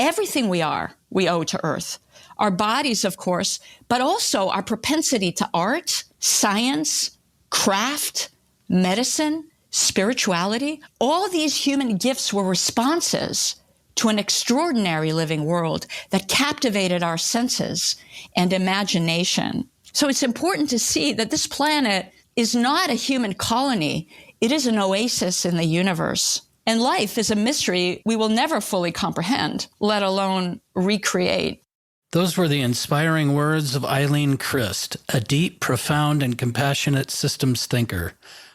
Everything we are, we owe to Earth. Our bodies, of course, but also our propensity to art, science, craft, medicine, spirituality. All these human gifts were responses to an extraordinary living world that captivated our senses and imagination. So it's important to see that this planet is not a human colony. It is an oasis in the universe. And life is a mystery we will never fully comprehend, let alone recreate. Those were the inspiring words of Eileen Crist, a deep, profound, and compassionate systems thinker.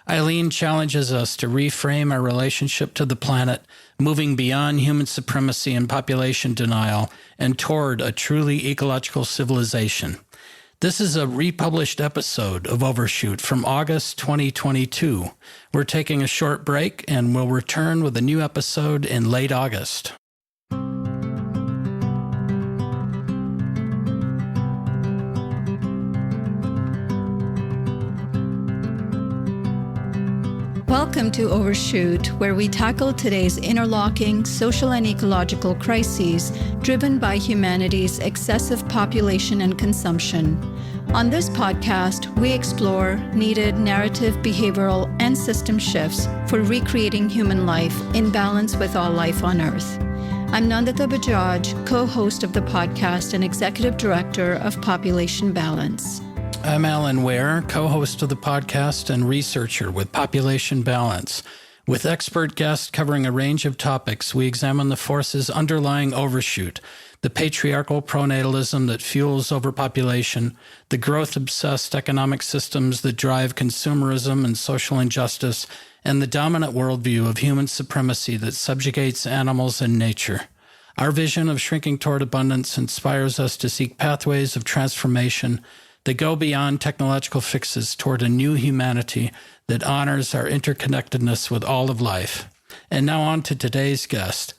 Eileen challenges us to reframe our relationship to the planet, moving beyond human supremacy and population denial and toward a truly ecological civilization. This is a republished episode of Overshoot from August 2022. We're taking a short break and we'll return with a new episode in late August. Welcome to Overshoot, where we tackle today's interlocking social and ecological crises driven by humanity's excessive population and consumption. On this podcast, we explore needed narrative, behavioral, and system shifts for recreating human life in balance with all life on Earth. I'm Nandita Bajaj, co-host of the podcast and executive director of Population Balance. I'm Alan Ware, co-host of the podcast and researcher with Population Balance. With expert guests covering a range of topics, we examine the forces underlying overshoot, the patriarchal pronatalism that fuels overpopulation, the growth-obsessed economic systems that drive consumerism and social injustice, and the dominant worldview of human supremacy that subjugates animals and nature. Our vision of shrinking toward abundance inspires us to seek pathways of transformation that go beyond technological fixes toward a new humanity that honors our interconnectedness with all of life. And now on to today's guest.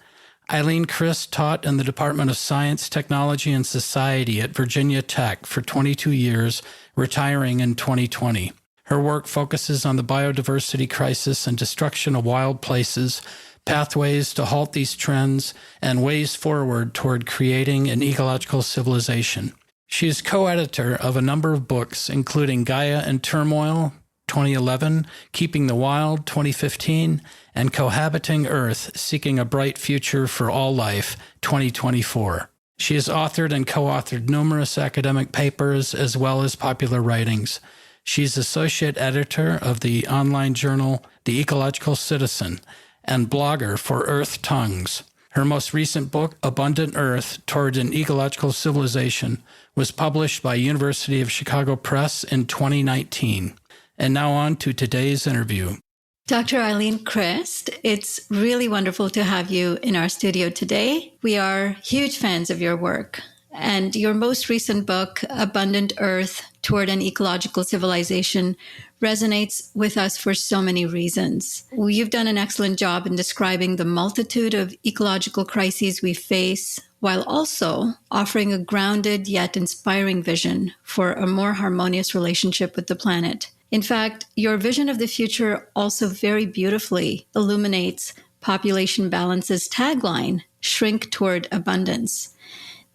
Eileen Crist taught in the Department of Science, Technology, and Society at Virginia Tech for 22 years, retiring in 2020. Her work focuses on the biodiversity crisis and destruction of wild places, pathways to halt these trends, and ways forward toward creating an ecological civilization. She is co-editor of a number of books, including Gaia in Turmoil, 2011, Keeping the Wild, 2015, and Cohabiting Earth, Seeking a Bright Future for All Life, 2024. She has authored and co-authored numerous academic papers as well as popular writings. She's associate editor of the online journal The Ecological Citizen and blogger for Earth Tongues. Her most recent book, Abundant Earth, Toward an Ecological Civilization, was published by University of Chicago Press in 2019. And now on to today's interview. Dr. Eileen Crist, it's really wonderful to have you in our studio today. We are huge fans of your work. And your most recent book, Abundant Earth, Toward an Ecological Civilization, resonates with us for so many reasons. You've done an excellent job in describing the multitude of ecological crises we face, while also offering a grounded yet inspiring vision for a more harmonious relationship with the planet. In fact, your vision of the future also very beautifully illuminates Population Balance's tagline, Shrink Toward Abundance.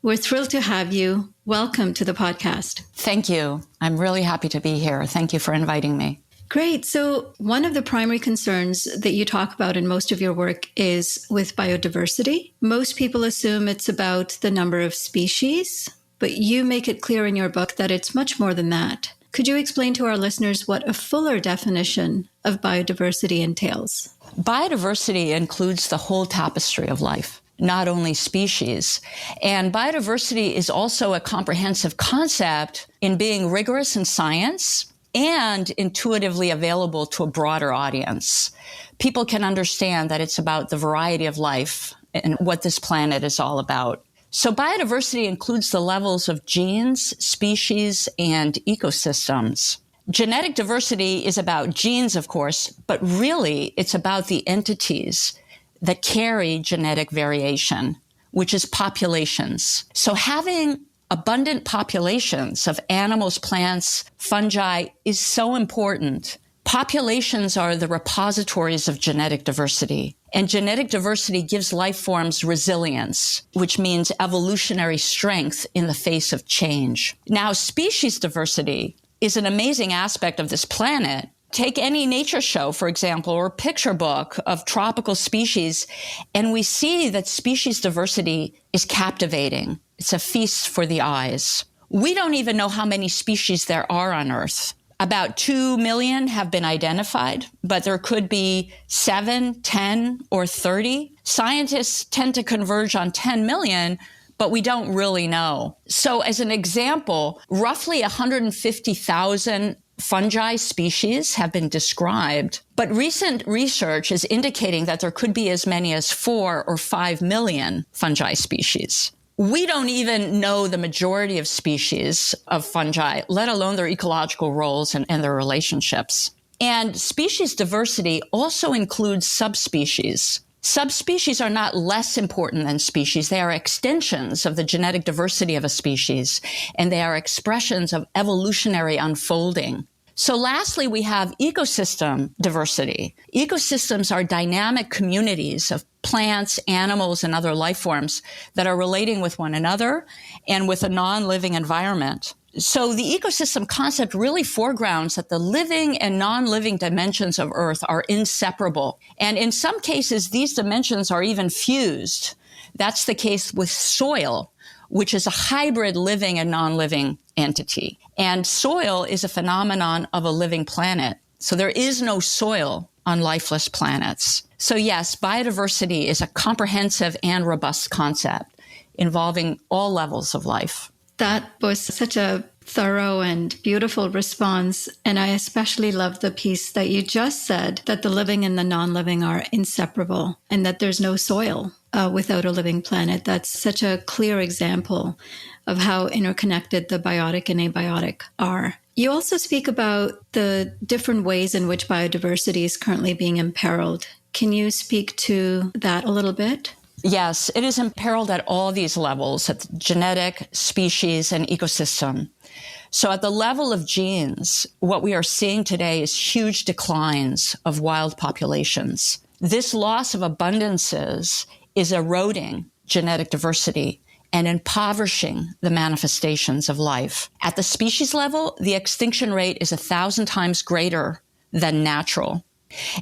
We're thrilled to have you. Welcome to the podcast. Thank you. I'm really happy to be here. Thank you for inviting me. Great. So one of the primary concerns that you talk about in most of your work is with biodiversity. Most people assume it's about the number of species, but you make it clear in your book that it's much more than that. Could you explain to our listeners what a fuller definition of biodiversity entails? Biodiversity includes the whole tapestry of life, not only species. And biodiversity is also a comprehensive concept in being rigorous in science and intuitively available to a broader audience. People can understand that it's about the variety of life and what this planet is all about. So biodiversity includes the levels of genes, species, and ecosystems. Genetic diversity is about genes, of course, but really it's about the entities that carry genetic variation, which is populations. So having abundant populations of animals, plants, fungi is so important. Populations are the repositories of genetic diversity. And genetic diversity gives life forms resilience, which means evolutionary strength in the face of change. Now, species diversity is an amazing aspect of this planet. Take any nature show, for example, or picture book of tropical species, and we see that species diversity is captivating. It's a feast for the eyes. We don't even know how many species there are on Earth. About 2 million have been identified, but there could be 7, 10, or 30. Scientists tend to converge on 10 million, but we don't really know. So as an example, roughly 150,000 fungi species have been described, but recent research is indicating that there could be as many as 4 or 5 million fungi species. We don't even know the majority of species of fungi, let alone their ecological roles and their relationships. And species diversity also includes subspecies. Subspecies are not less important than species. They are extensions of the genetic diversity of a species, and they are expressions of evolutionary unfolding. So lastly, we have ecosystem diversity. Ecosystems are dynamic communities of plants, animals, and other life forms that are relating with one another and with a non-living environment. So the ecosystem concept really foregrounds that the living and non-living dimensions of Earth are inseparable. And in some cases, these dimensions are even fused. That's the case with soil, which is a hybrid living and non-living entity. And soil is a phenomenon of a living planet. So there is no soil on lifeless planets. So yes, biodiversity is a comprehensive and robust concept involving all levels of life. That was such a thorough and beautiful response. And I especially love the piece that you just said, that the living and the non-living are inseparable and that there's no soil without a living planet. That's such a clear example of how interconnected the biotic and abiotic are. You also speak about the different ways in which biodiversity is currently being imperiled. Can you speak to that a little bit? Yes, it is imperiled at all these levels, at genetic, species, and ecosystem. So at the level of genes, what we are seeing today is huge declines of wild populations. This loss of abundances is eroding genetic diversity and impoverishing the manifestations of life. At the species level, the extinction rate is 1,000 times greater than natural.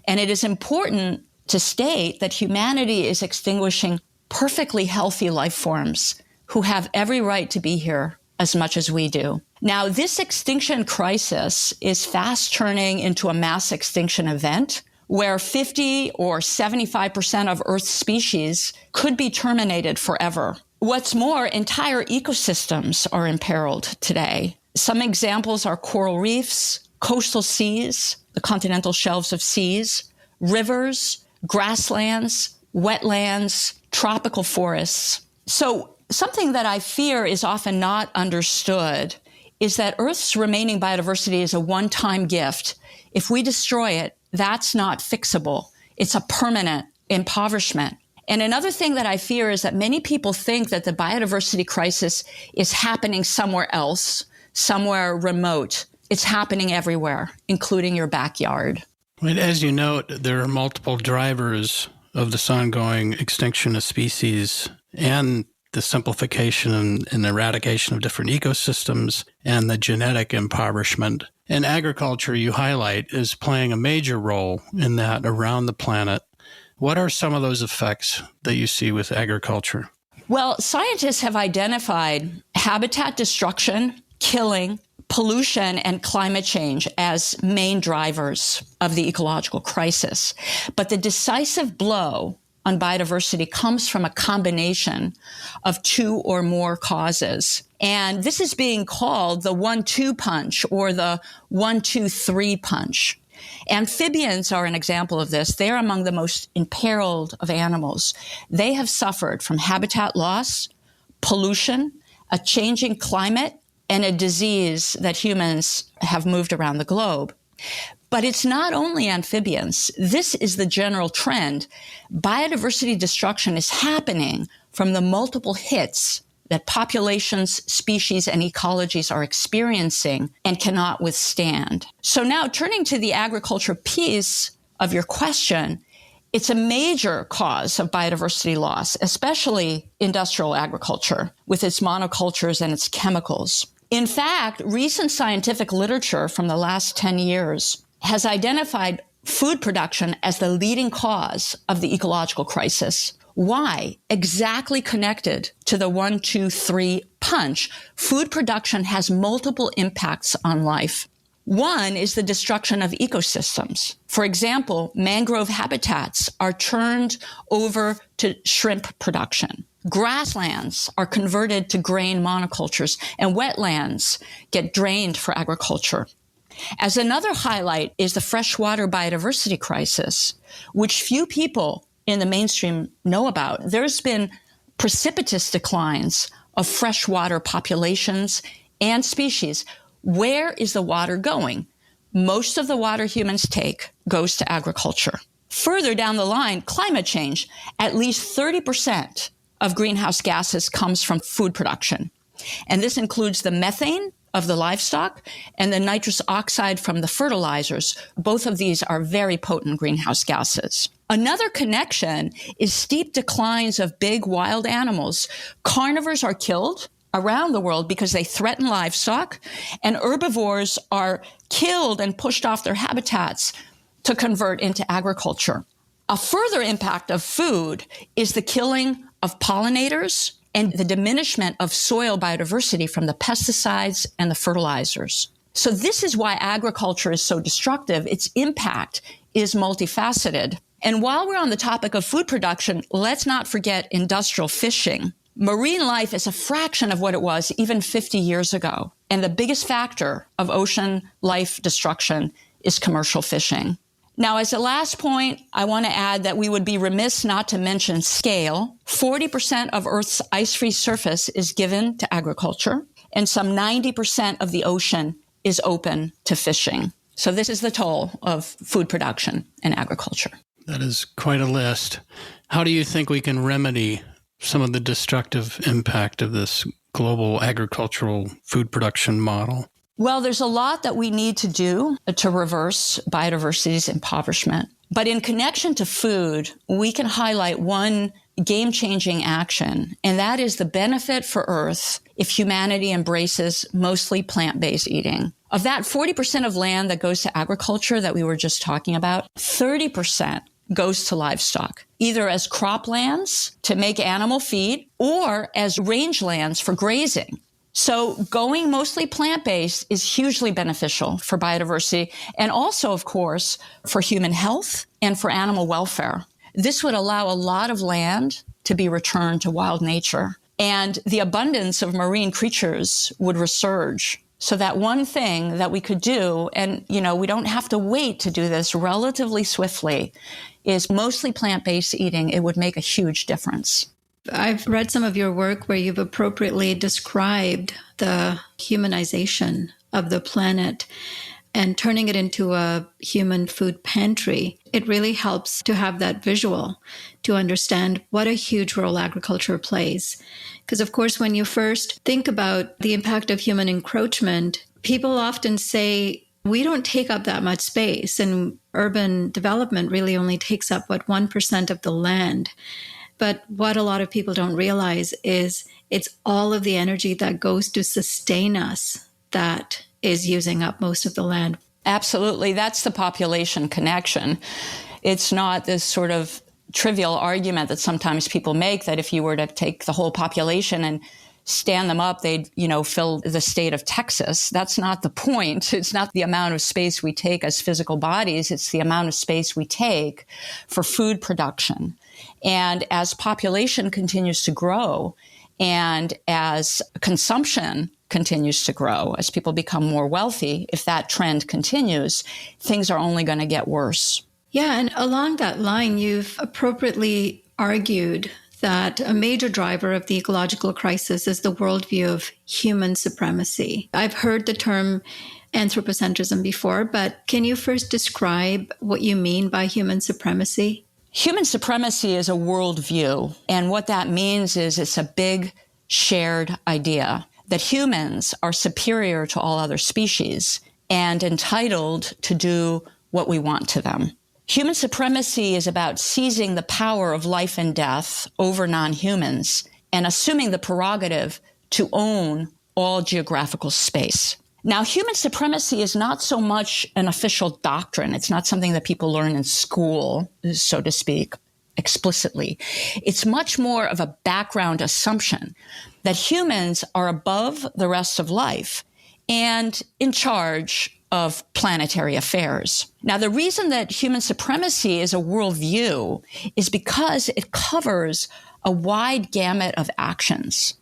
And it is important to state that humanity is extinguishing perfectly healthy life forms who have every right to be here as much as we do. Now, this extinction crisis is fast turning into a mass extinction event where 50 or 75% of Earth's species could be terminated forever. What's more, entire ecosystems are imperiled today. Some examples are coral reefs, coastal seas, the continental shelves of seas, rivers, grasslands, wetlands, tropical forests. So something that I fear is often not understood is that Earth's remaining biodiversity is a one-time gift. If we destroy it, that's not fixable. It's a permanent impoverishment. And another thing that I fear is that many people think that the biodiversity crisis is happening somewhere else, somewhere remote. It's happening everywhere, including your backyard. As you note, there are multiple drivers of this ongoing extinction of species and the simplification and eradication of different ecosystems and the genetic impoverishment. And agriculture, you highlight, is playing a major role in that around the planet. What are some of those effects that you see with agriculture? Well, scientists have identified habitat destruction, killing, pollution, and climate change as main drivers of the ecological crisis. But the decisive blow on biodiversity comes from a combination of two or more causes. And this is being called the 1-2 punch or the 1-2-3 punch. Amphibians are an example of this. They're among the most imperiled of animals. They have suffered from habitat loss, pollution, a changing climate, and a disease that humans have moved around the globe. But it's not only amphibians. This is the general trend. Biodiversity destruction is happening from the multiple hits that populations, species, and ecologies are experiencing and cannot withstand. So now turning to the agriculture piece of your question, It's a major cause of biodiversity loss, especially industrial agriculture with its monocultures and its chemicals. In fact, recent scientific literature from the last 10 years has identified food production as the leading cause of the ecological crisis. Why? Exactly connected to the 1, 2, 3 punch. Food production has multiple impacts on life. One is the destruction of ecosystems. For example, mangrove habitats are turned over to shrimp production. Grasslands are converted to grain monocultures, and wetlands get drained for agriculture. As another highlight is the freshwater biodiversity crisis, which few people in the mainstream know about. There's been precipitous declines of freshwater populations and species. Where is the water going? Most of the water humans take goes to agriculture. Further down the line, climate change. At least 30% of greenhouse gases comes from food production. And this includes the methane of the livestock and the nitrous oxide from the fertilizers. Both of these are very potent greenhouse gases. Another connection is steep declines of big wild animals. Carnivores are killed around the world because they threaten livestock, and herbivores are killed and pushed off their habitats to convert into agriculture. A further impact of food is the killing of pollinators and the diminishment of soil biodiversity from the pesticides and the fertilizers. So this is why agriculture is so destructive. Its impact is multifaceted. And while we're on the topic of food production, let's not forget industrial fishing. Marine life is a fraction of what it was even 50 years ago. And the biggest factor of ocean life destruction is commercial fishing. Now, as a last point, I want to add that we would be remiss not to mention scale. 40% of Earth's ice-free surface is given to agriculture, and some 90% of the ocean is open to fishing. So this is the toll of food production and agriculture. That is quite a list. How do you think we can remedy some of the destructive impact of this global agricultural food production model? Well, there's a lot that we need to do to reverse biodiversity's impoverishment. But in connection to food, we can highlight one game-changing action, and that is the benefit for Earth if humanity embraces mostly plant-based eating. Of that 40% of land that goes to agriculture that we were just talking about, 30% goes to livestock, either as croplands to make animal feed or as rangelands for grazing. So going mostly plant-based is hugely beneficial for biodiversity and also, of course, for human health and for animal welfare. This would allow a lot of land to be returned to wild nature, and the abundance of marine creatures would resurge. So that one thing that we could do, and we don't have to wait to do this relatively swiftly, is mostly plant-based eating. It would make a huge difference. I've read some of your work where you've appropriately described the humanization of the planet and turning it into a human food pantry. It really helps to have that visual to understand what a huge role agriculture plays. Because, of course, when you first think about the impact of human encroachment, people often say, we don't take up that much space, and urban development really only takes up, 1% of the land. But what a lot of people don't realize is it's all of the energy that goes to sustain us that is using up most of the land. Absolutely. That's the population connection. It's not this sort of trivial argument that sometimes people make that if you were to take the whole population and stand them up, they'd, fill the state of Texas. That's not the point. It's not the amount of space we take as physical bodies. It's the amount of space we take for food production. And as population continues to grow and as consumption continues to grow, as people become more wealthy, if that trend continues, things are only going to get worse. Yeah, and along that line, you've appropriately argued that a major driver of the ecological crisis is the worldview of human supremacy. I've heard the term anthropocentrism before, but can you first describe what you mean by human supremacy? Human supremacy is a worldview, and what that means is it's a big shared idea that humans are superior to all other species and entitled to do what we want to them. Human supremacy is about seizing the power of life and death over non-humans and assuming the prerogative to own all geographical space. Now, human supremacy is not so much an official doctrine. It's not something that people learn in school, so to speak, explicitly. It's much more of a background assumption that humans are above the rest of life and in charge of planetary affairs. Now, the reason that human supremacy is a worldview is because it covers a wide gamut of actions.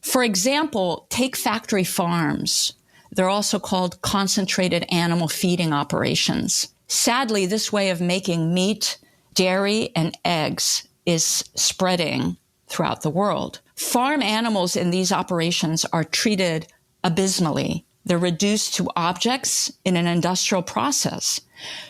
For example, take factory farms. They're also called concentrated animal feeding operations. Sadly, this way of making meat, dairy, and eggs is spreading throughout the world. Farm animals in these operations are treated abysmally. They're reduced to objects in an industrial process.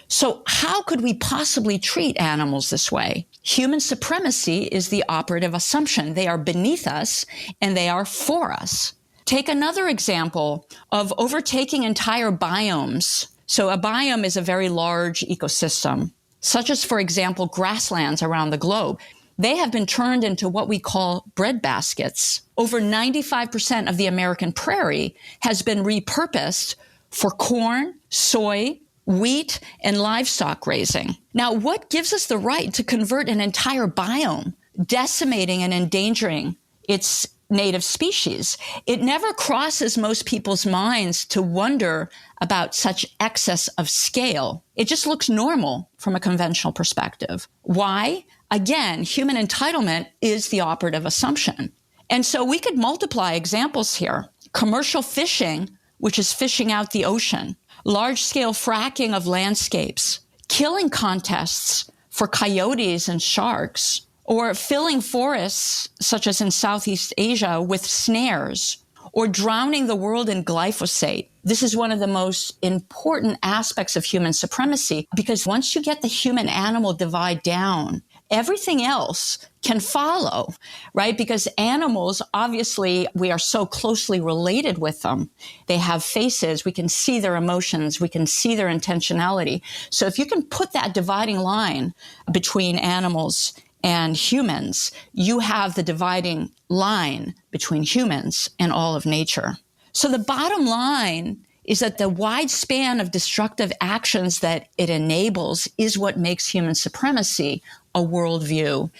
So how could we possibly treat animals this way? Human supremacy is the operative assumption. They are beneath us and they are for us. Take another example of overtaking entire biomes. So a biome is a very large ecosystem, such as, for example, grasslands around the globe. They have been turned into what we call breadbaskets. Over 95% of the American prairie has been repurposed for corn, soy, wheat, and livestock raising. Now, what gives us the right to convert an entire biome, decimating and endangering its native species? It never crosses most people's minds to wonder about such excess of scale. It just looks normal from a conventional perspective. Why? Again, human entitlement is the operative assumption. And so we could multiply examples here. Commercial fishing, which is fishing out the ocean, large-scale fracking of landscapes, killing contests for coyotes and sharks, or filling forests, such as in Southeast Asia, with snares, or drowning the world in glyphosate. This is one of the most important aspects of human supremacy, because once you get the human-animal divide down, everything else can follow, right? Because animals, obviously, we are so closely related with them. They have faces. We can see their emotions. We can see their intentionality. So if you can put that dividing line between animals and humans, you have the dividing line between humans and all of nature. So the bottom line is that the wide span of destructive actions that it enables is what makes human supremacy a worldview.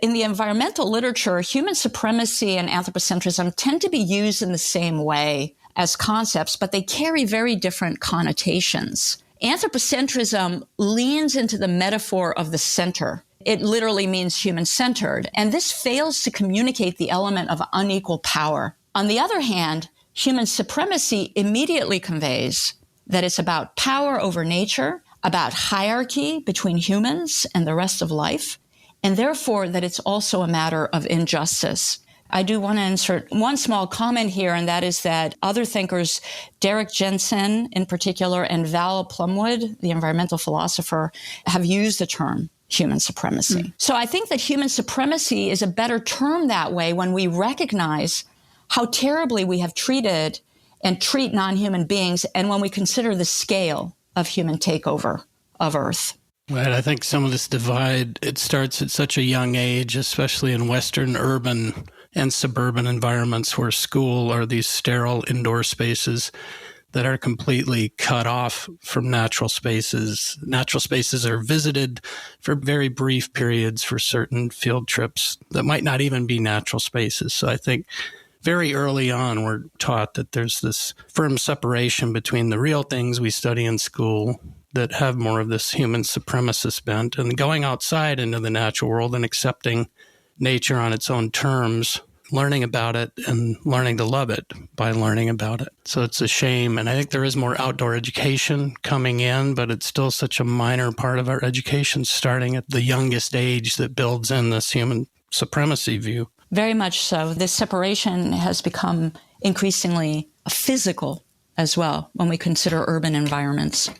In the environmental literature, human supremacy and anthropocentrism tend to be used in the same way as concepts, but they carry very different connotations. Anthropocentrism leans into the metaphor of the center. It literally means human-centered, and this fails to communicate the element of unequal power. On the other hand, human supremacy immediately conveys that it's about power over nature, about hierarchy between humans and the rest of life, and therefore that it's also a matter of injustice. I do want to insert one small comment here, and that is that other thinkers, Derek Jensen in particular, and Val Plumwood, the environmental philosopher, have used the term human supremacy. So I think that human supremacy is a better term that way when we recognize how terribly we have treated and treat non-human beings, and when we consider the scale of human takeover of Earth. Right. I think some of this divide, it starts at such a young age, especially in Western urban and suburban environments where school are these sterile indoor spaces that are completely cut off from natural spaces. Natural spaces are visited for very brief periods for certain field trips that might not even be natural spaces. So I think very early on, we're taught that there's this firm separation between the real things we study in school that have more of this human supremacist bent and going outside into the natural world and accepting nature on its own terms, learning about it and learning to love it by learning about it. So it's a shame. And I think there is more outdoor education coming in, but it's still such a minor part of our education starting at the youngest age that builds in this human supremacy view. Very much so. This separation has become increasingly physical as well when we consider urban environments.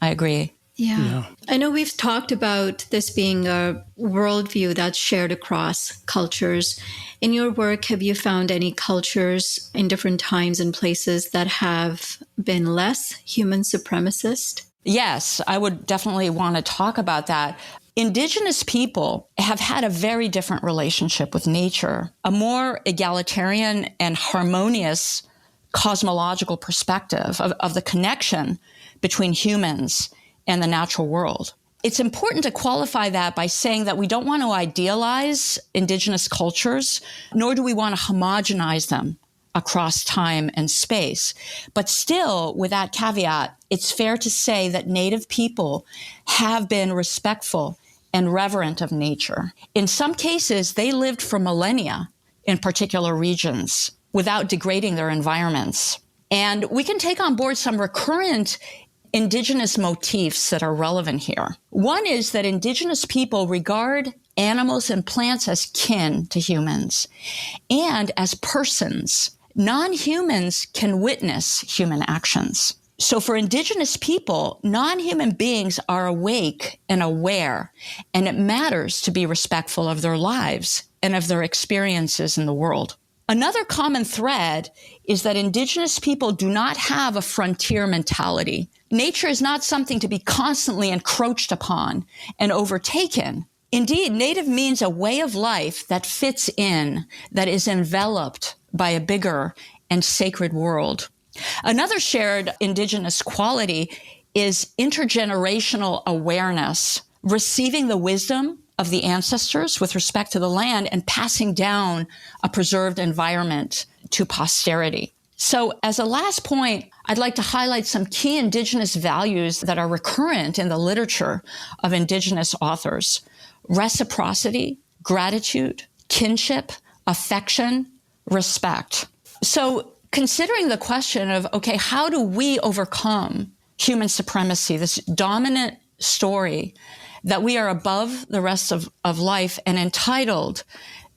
I agree. Yeah. I know we've talked about this being a worldview that's shared across cultures. In your work, have you found any cultures in different times and places that have been less human supremacist? Yes, I would definitely want to talk about that. Indigenous people have had a very different relationship with nature, a more egalitarian and harmonious cosmological perspective of the connection between humans and the natural world. It's important to qualify that by saying that we don't want to idealize indigenous cultures, nor do we want to homogenize them across time and space. But still, with that caveat, it's fair to say that Native people have been respectful and reverent of nature. In some cases, they lived for millennia in particular regions without degrading their environments. And we can take on board some recurrent indigenous motifs that are relevant here. One is that indigenous people regard animals and plants as kin to humans and as persons. Non-humans can witness human actions. So for indigenous people, non-human beings are awake and aware, and it matters to be respectful of their lives and of their experiences in the world. Another common thread is that indigenous people do not have a frontier mentality. Nature is not something to be constantly encroached upon and overtaken. Indeed, native means a way of life that fits in, that is enveloped by a bigger and sacred world. Another shared indigenous quality is intergenerational awareness, receiving the wisdom of the ancestors with respect to the land and passing down a preserved environment to posterity. So as a last point, I'd like to highlight some key indigenous values that are recurrent in the literature of indigenous authors: reciprocity, gratitude, kinship, affection, respect. So considering the question of, okay, how do we overcome human supremacy, this dominant story that we are above the rest of life and entitled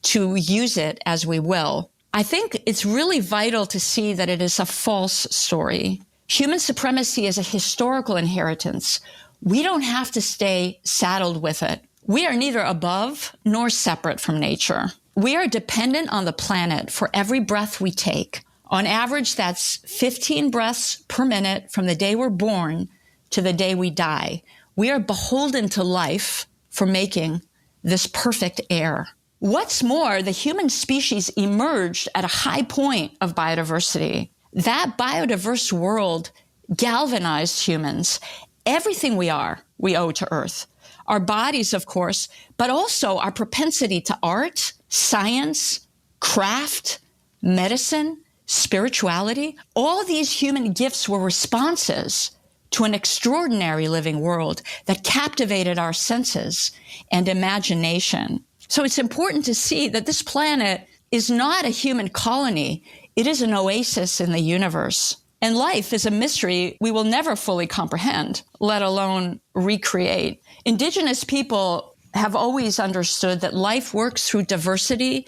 to use it as we will, I think it's really vital to see that it is a false story. Human supremacy is a historical inheritance. We don't have to stay saddled with it. We are neither above nor separate from nature. We are dependent on the planet for every breath we take. On average, that's 15 breaths per minute from the day we're born to the day we die. We are beholden to life for making this perfect air. What's more, the human species emerged at a high point of biodiversity. That biodiverse world galvanized humans. Everything we are, we owe to Earth. Our bodies, of course, but also our propensity to art, science, craft, medicine, spirituality. All these human gifts were responses to an extraordinary living world that captivated our senses and imagination. So it's important to see that this planet is not a human colony. It is an oasis in the universe. And life is a mystery we will never fully comprehend, let alone recreate. Indigenous people have always understood that life works through diversity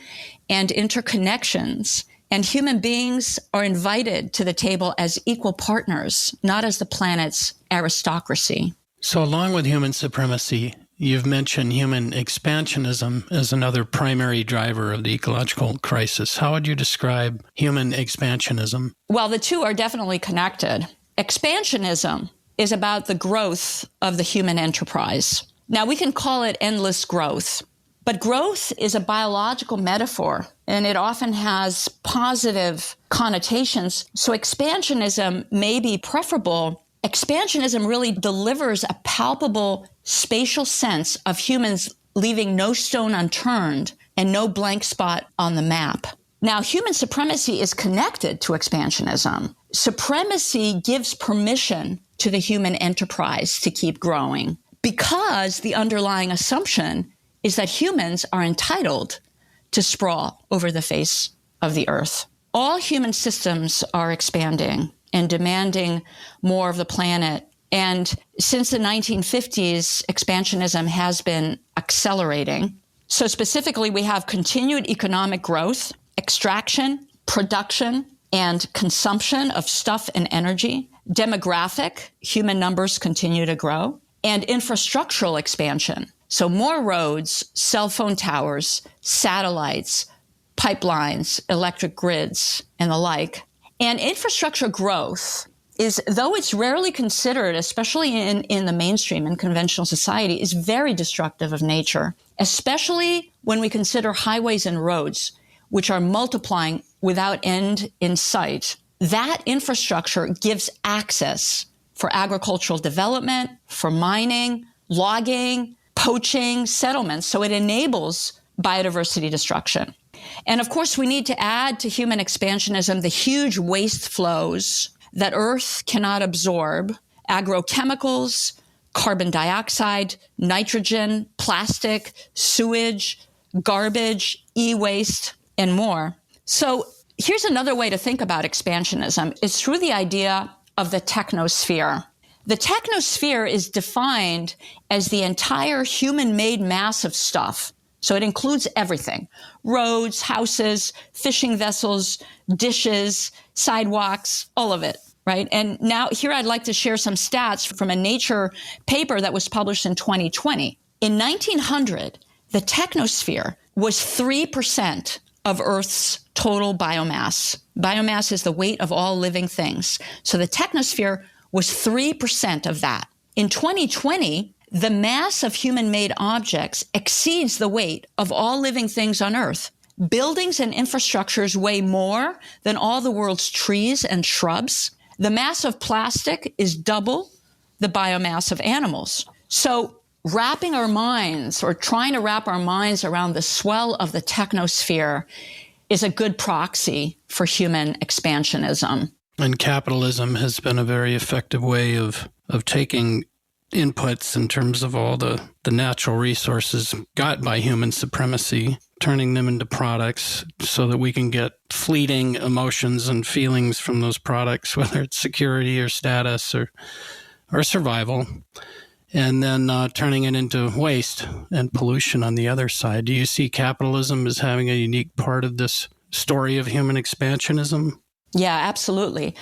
and interconnections, and human beings are invited to the table as equal partners, not as the planet's aristocracy. So along with human supremacy, you've mentioned human expansionism as another primary driver of the ecological crisis. How would you describe human expansionism? Well, the two are definitely connected. Expansionism is about the growth of the human enterprise. Now, we can call it endless growth, but growth is a biological metaphor, and it often has positive connotations. So expansionism may be preferable. Expansionism really delivers a palpable spatial sense of humans leaving no stone unturned and no blank spot on the map. Now, human supremacy is connected to expansionism. Supremacy gives permission to the human enterprise to keep growing because the underlying assumption is that humans are entitled to sprawl over the face of the earth. All human systems are expanding and demanding more of the planet. And since the 1950s, expansionism has been accelerating. So specifically, we have continued economic growth, extraction, production, and consumption of stuff and energy. Demographic, human numbers continue to grow. And infrastructural expansion. So more roads, cell phone towers, satellites, pipelines, electric grids, and the like. And infrastructure growth is, though it's rarely considered, especially in the mainstream and conventional society, is very destructive of nature, especially when we consider highways and roads, which are multiplying without end in sight. That infrastructure gives access for agricultural development, for mining, logging, poaching, settlements. So it enables biodiversity destruction. And of course, we need to add to human expansionism the huge waste flows that Earth cannot absorb: agrochemicals, carbon dioxide, nitrogen, plastic, sewage, garbage, e-waste, and more. So here's another way to think about expansionism. It's through the idea of the technosphere. The technosphere is defined as the entire human-made mass of stuff. So it includes everything: roads, houses, fishing vessels, dishes, sidewalks, all of it, right? And now here I'd like to share some stats from a Nature paper that was published in 2020. In 1900, the technosphere was 3% of Earth's total biomass. Biomass is the weight of all living things. So the technosphere was 3% of that. In 2020, the mass of human-made objects exceeds the weight of all living things on Earth. Buildings and infrastructures weigh more than all the world's trees and shrubs. The mass of plastic is double the biomass of animals. So wrapping our minds, or trying to wrap our minds around the swell of the technosphere, is a good proxy for human expansionism. And capitalism has been a very effective way of taking inputs in terms of all the natural resources got by human supremacy, turning them into products so that we can get fleeting emotions and feelings from those products, whether it's security or status or survival, and then turning it into waste and pollution on the other side. Do you see capitalism as having a unique part of this story of human expansionism? Yeah, absolutely.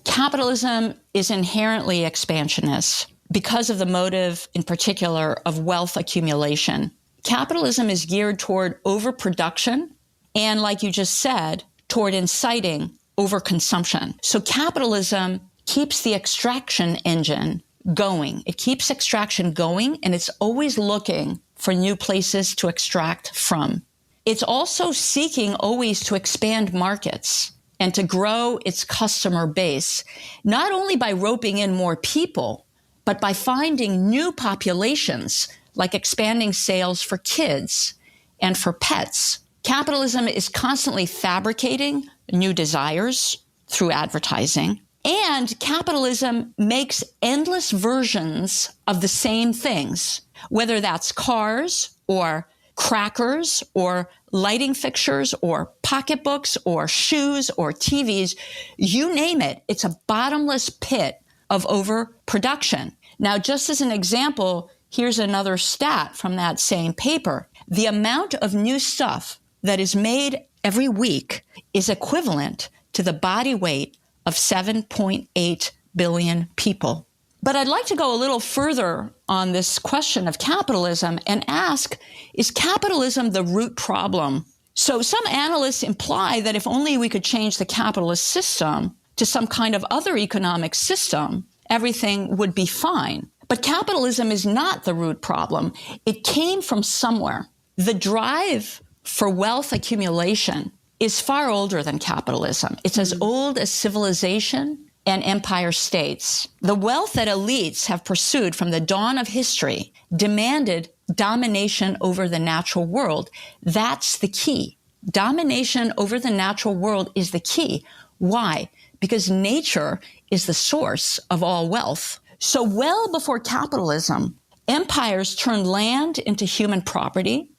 Capitalism is inherently expansionist because of the motive, in particular, of wealth accumulation. Capitalism is geared toward overproduction and, like you just said, toward inciting overconsumption. So capitalism keeps the extraction engine going. It keeps extraction going, and it's always looking for new places to extract from. It's also seeking always to expand markets and to grow its customer base, not only by roping in more people, but by finding new populations, like expanding sales for kids and for pets. Capitalism is constantly fabricating new desires through advertising, and capitalism makes endless versions of the same things, whether that's cars or crackers or lighting fixtures or pocketbooks or shoes or TVs, you name it. It's a bottomless pit of overproduction. Now, just as an example, here's another stat from that same paper. The amount of new stuff that is made every week is equivalent to the body weight of 7.8 billion people. But I'd like to go a little further on this question of capitalism and ask, is capitalism the root problem? So some analysts imply that if only we could change the capitalist system to some kind of other economic system, everything would be fine. But capitalism is not the root problem. It came from somewhere. The drive for wealth accumulation is far older than capitalism. It's as old as civilization and empire states. The wealth that elites have pursued from the dawn of history demanded domination over the natural world. That's the key. Domination over the natural world is the key. Why? Because nature is the source of all wealth. So well before capitalism, empires turned land into human property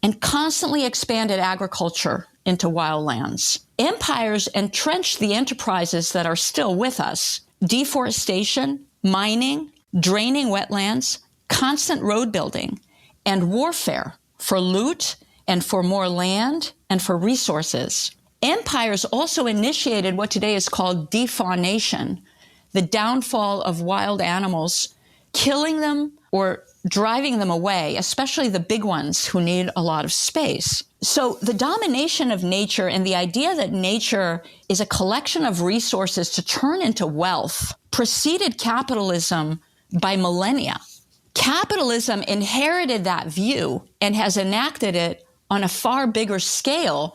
and constantly expanded agriculture into wild lands. Empires entrenched the enterprises that are still with us: deforestation, mining, draining wetlands, constant road building, and warfare for loot and for more land and for resources. Empires also initiated what today is called defaunation, the downfall of wild animals, killing them or driving them away, especially the big ones who need a lot of space. So the domination of nature and the idea that nature is a collection of resources to turn into wealth preceded capitalism by millennia. Capitalism inherited that view and has enacted it on a far bigger scale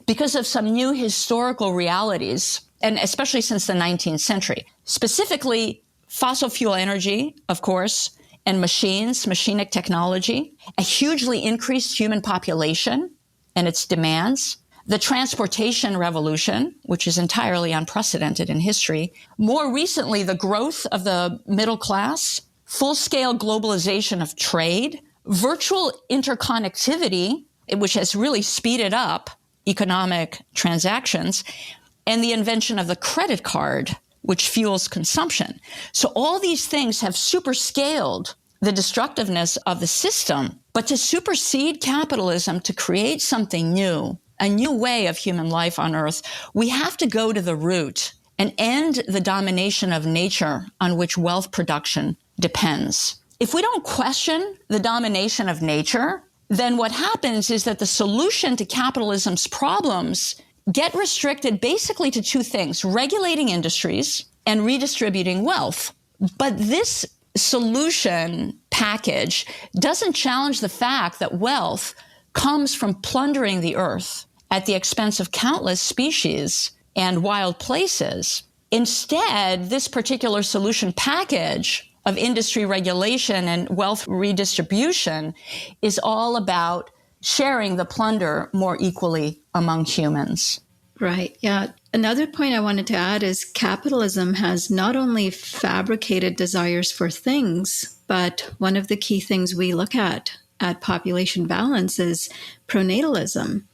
because of some new historical realities, and especially since the 19th century. Specifically, fossil fuel energy, of course, and machines, machinic technology, a hugely increased human population and its demands, the transportation revolution, which is entirely unprecedented in history, more recently, the growth of the middle class, full-scale globalization of trade, virtual interconnectivity, which has really speeded up economic transactions, and the invention of the credit card, which fuels consumption. So all these things have superscaled the destructiveness of the system. But to supersede capitalism, to create something new, a new way of human life on Earth, we have to go to the root and end the domination of nature on which wealth production depends. If we don't question the domination of nature, then what happens is that the solution to capitalism's problems get restricted basically to two things: regulating industries and redistributing wealth. But this solution package doesn't challenge the fact that wealth comes from plundering the earth at the expense of countless species and wild places. Instead, this particular solution package of industry regulation and wealth redistribution is all about sharing the plunder more equally among humans. Right. Yeah. Another point I wanted to add is capitalism has not only fabricated desires for things, but one of the key things we look at population balance is pronatalism.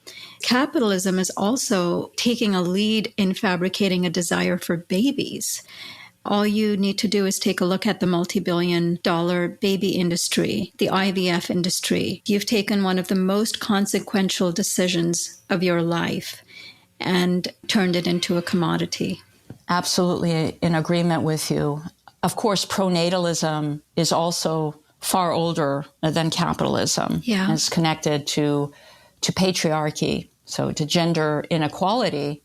Capitalism is also taking a lead in fabricating a desire for babies. All you need to do is take a look at the multi-billion-dollar baby industry, the IVF industry. You've taken one of the most consequential decisions of your life and turned it into a commodity. Absolutely in agreement with you. Of course, pronatalism is also far older than capitalism. Yeah. It's connected to patriarchy, so to gender inequality,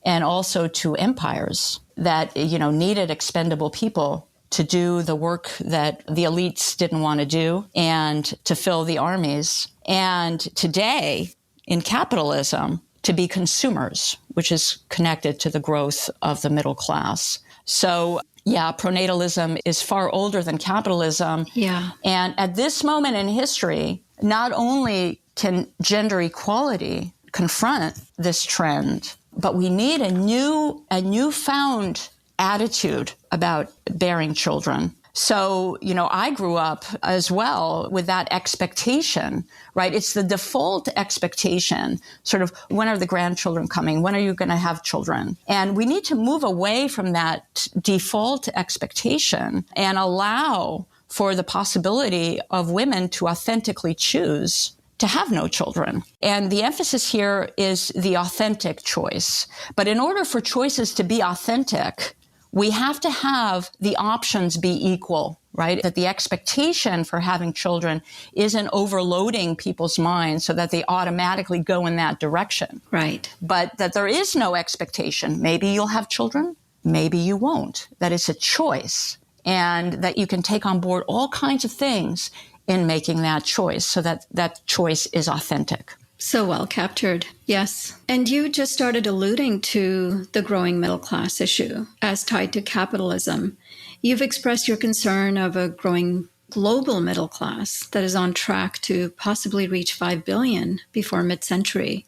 and also to empires that, needed expendable people to do the work that the elites didn't want to do and to fill the armies. And today, in capitalism, to be consumers, which is connected to the growth of the middle class. So, yeah, pronatalism is far older than capitalism. Yeah. And at this moment in history, not only can gender equality confront this trend, but we need a newfound attitude about bearing children. So, I grew up as well with that expectation, right? It's the default expectation, sort of, when are the grandchildren coming? When are you going to have children? And we need to move away from that default expectation and allow for the possibility of women to authentically choose to have no children. And the emphasis here is the authentic choice. But in order for choices to be authentic, we have to have the options be equal, right? That the expectation for having children isn't overloading people's minds so that they automatically go in that direction. Right. But that there is no expectation. Maybe you'll have children, maybe you won't. That it's a choice, and that you can take on board all kinds of things in making that choice so that that choice is authentic. So well captured. Yes. And you just started alluding to the growing middle class issue as tied to capitalism. You've expressed your concern of a growing global middle class that is on track to possibly reach 5 billion before mid-century.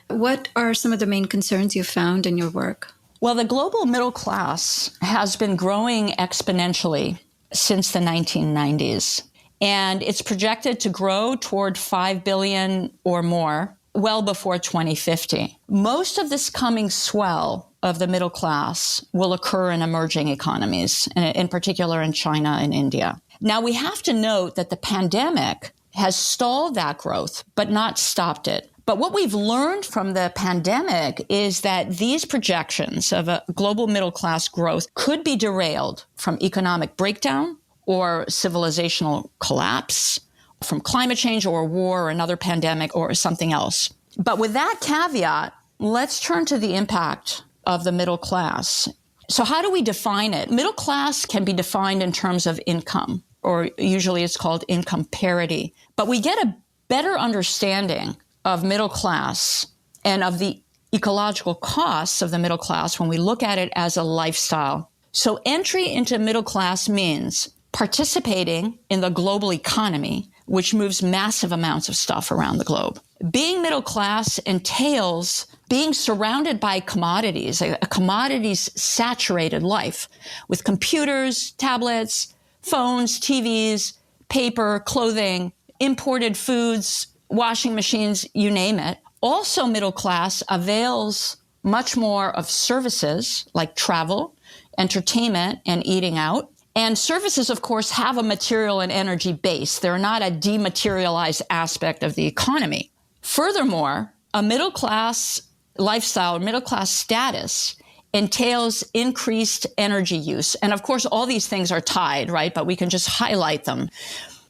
What are some of the main concerns you've found in your work? Well, the global middle class has been growing exponentially since the 1990s. And it's projected to grow toward 5 billion or more well before 2050. Most of this coming swell of the middle class will occur in emerging economies, in particular in China and India. Now, we have to note that the pandemic has stalled that growth, but not stopped it. But what we've learned from the pandemic is that these projections of a global middle class growth could be derailed from economic breakdown or civilizational collapse, from climate change or war or another pandemic or something else. But with that caveat, let's turn to the impact of the middle class. So how do we define it? Middle class can be defined in terms of income, or usually it's called income parity. But we get a better understanding of middle class and of the ecological costs of the middle class when we look at it as a lifestyle. So entry into middle class means participating in the global economy, which moves massive amounts of stuff around the globe. Being middle class entails being surrounded by commodities, a commodities-saturated life with computers, tablets, phones, TVs, paper, clothing, imported foods, washing machines, you name it. Also, middle class avails much more of services like travel, entertainment, and eating out. And services, of course, have a material and energy base. They're not a dematerialized aspect of the economy. Furthermore, a middle class lifestyle, middle class status entails increased energy use. And of course, all these things are tied, right? But we can just highlight them.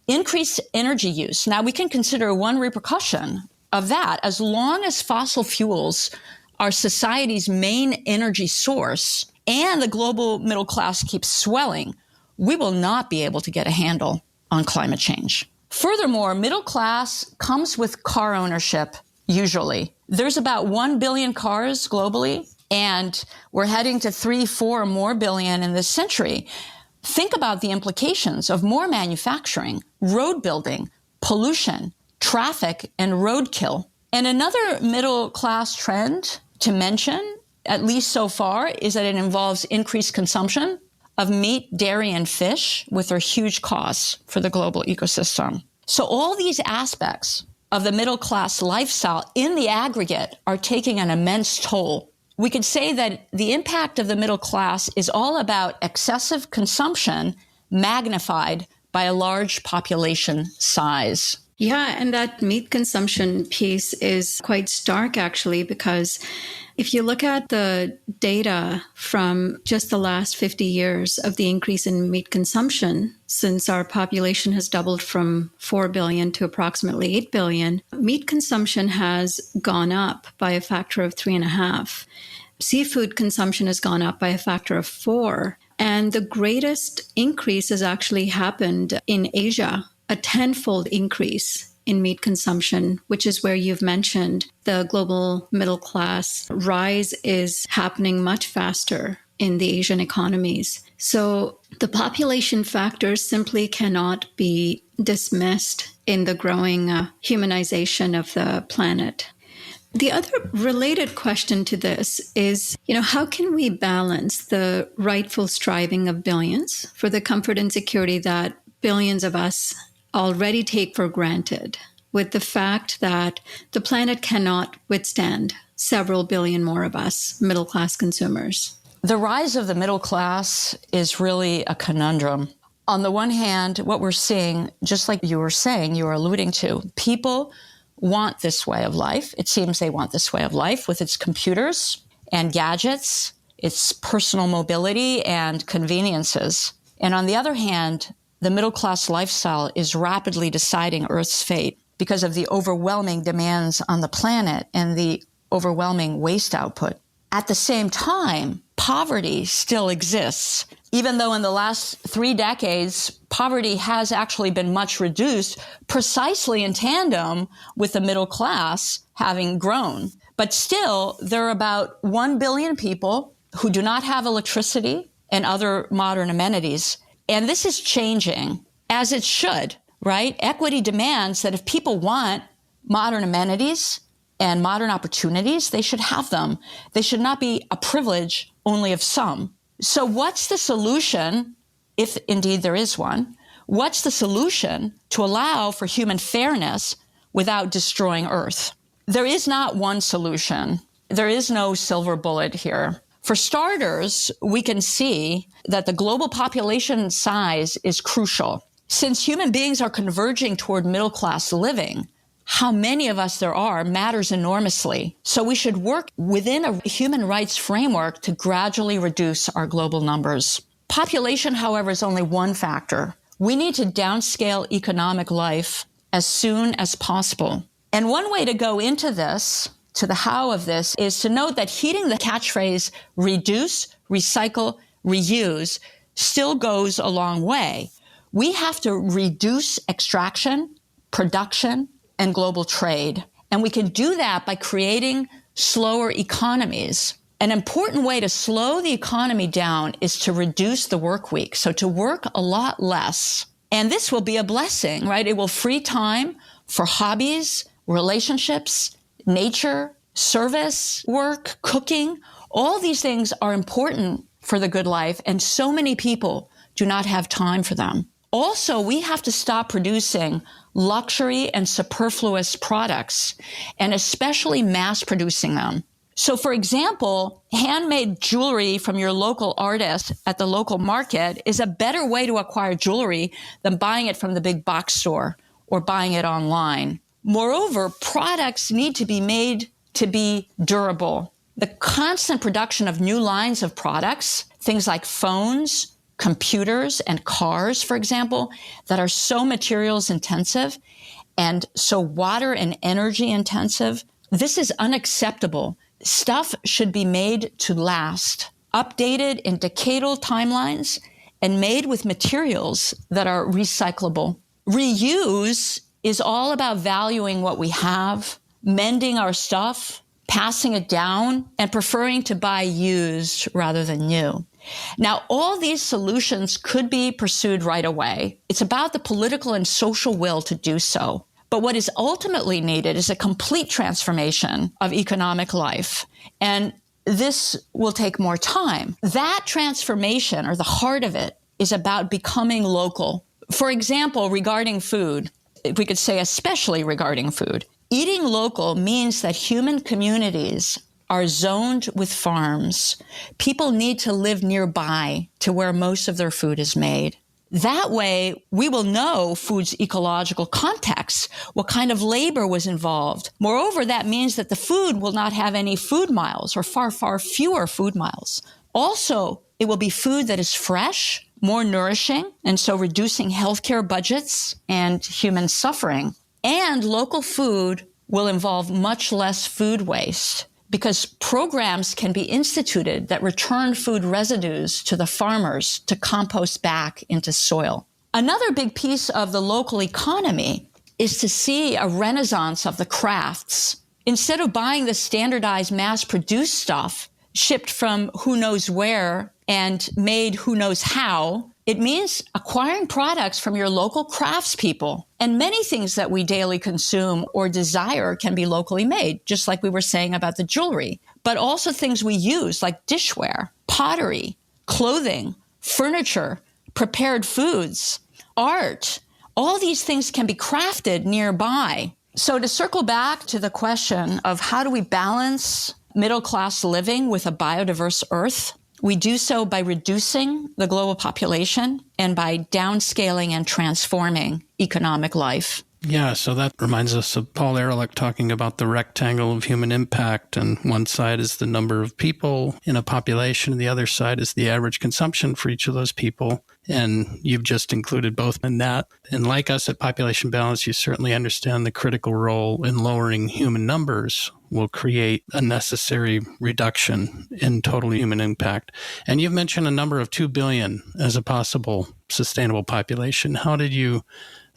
Increased energy use. Now, we can consider one repercussion of that. As long as fossil fuels are society's main energy source and the global middle class keeps swelling, we will not be able to get a handle on climate change. Furthermore, middle class comes with car ownership, usually. There's about 1 billion cars globally, and we're heading to 3, 4 or more billion in this century. Think about the implications of more manufacturing, road building, pollution, traffic, and roadkill. And another middle class trend to mention, at least so far, is that it involves increased consumption of meat, dairy, and fish, with their huge costs for the global ecosystem. So all these aspects of the middle class lifestyle in the aggregate are taking an immense toll. We could say that the impact of the middle class is all about excessive consumption magnified by a large population size. Yeah, and that meat consumption piece is quite stark, actually, because if you look at the data from just the last 50 years of the increase in meat consumption, since our population has doubled from 4 billion to approximately 8 billion, meat consumption has gone up by a factor of 3.5. Seafood consumption has gone up by a factor of 4. And the greatest increase has actually happened in Asia, a tenfold increase in meat consumption, which is where you've mentioned the global middle class rise is happening much faster in the Asian economies. So the population factors simply cannot be dismissed in the growing humanization of the planet. The other related question to this is, how can we balance the rightful striving of billions for the comfort and security that billions of us already take for granted with the fact that the planet cannot withstand several billion more of us, middle-class consumers? The rise of the middle class is really a conundrum. On the one hand, what we're seeing, just like you were saying, you were alluding to, people want this way of life. It seems they want this way of life with its computers and gadgets, its personal mobility and conveniences. And on the other hand, the middle-class lifestyle is rapidly deciding Earth's fate because of the overwhelming demands on the planet and the overwhelming waste output. At the same time, poverty still exists. Even though in the last 3 decades, poverty has actually been much reduced precisely in tandem with the middle class having grown. But still, there are about 1 billion people who do not have electricity and other modern amenities. And this is changing, as it should, right? Equity demands that if people want modern amenities and modern opportunities, they should have them. They should not be a privilege only of some. So what's the solution, if indeed there is one? What's the solution to allow for human fairness without destroying Earth? There is not one solution. There is no silver bullet here. For starters, we can see that the global population size is crucial. Since human beings are converging toward middle-class living, how many of us there are matters enormously. So we should work within a human rights framework to gradually reduce our global numbers. Population, however, is only one factor. We need to downscale economic life as soon as possible. And one way to go into this to the how of this is to note that heeding the catchphrase reduce, recycle, reuse still goes a long way. We have to reduce extraction, production, and global trade. And we can do that by creating slower economies. An important way to slow the economy down is to reduce the work week, so to work a lot less. And this will be a blessing, right? It will free time for hobbies, relationships, nature, service, work, cooking. All these things are important for the good life, and so many people do not have time for them. Also, we have to stop producing luxury and superfluous products, and especially mass producing them. So, for example, handmade jewelry from your local artist at the local market is a better way to acquire jewelry than buying it from the big box store or buying it online. Moreover, products need to be made to be durable. The constant production of new lines of products, things like phones, computers, and cars, for example, that are so materials intensive and so water and energy intensive, this is unacceptable. Stuff should be made to last, updated in decadal timelines, and made with materials that are recyclable. Reuse is all about valuing what we have, mending our stuff, passing it down, and preferring to buy used rather than new. Now, all these solutions could be pursued right away. It's about the political and social will to do so. But what is ultimately needed is a complete transformation of economic life. And this will take more time. That transformation, or the heart of it, is about becoming local. For example, regarding food, we could say especially regarding food, eating local means that human communities are zoned with farms. People need to live nearby to where most of their food is made. That way, we will know food's ecological context, what kind of labor was involved. Moreover, that means that the food will not have any food miles or far, far fewer food miles. Also, it will be food that is fresh, more nourishing, and so reducing healthcare budgets and human suffering. And local food will involve much less food waste, because programs can be instituted that return food residues to the farmers to compost back into soil. Another big piece of the local economy is to see a renaissance of the crafts. Instead of buying the standardized mass-produced stuff shipped from who knows where and made who knows how, it means acquiring products from your local craftspeople. And many things that we daily consume or desire can be locally made, just like we were saying about the jewelry. But also things we use like dishware, pottery, clothing, furniture, prepared foods, art. All these things can be crafted nearby. So to circle back to the question of how do we balance middle-class living with a biodiverse Earth, we do so by reducing the global population and by downscaling and transforming economic life. Yeah, so that reminds us of Paul Ehrlich talking about the rectangle of human impact, and one side is the number of people in a population, and the other side is the average consumption for each of those people. And you've just included both in that. And like us at Population Balance, you certainly understand the critical role in lowering human numbers will create a necessary reduction in total human impact. And you've mentioned a number of 2 billion as a possible sustainable population. How did you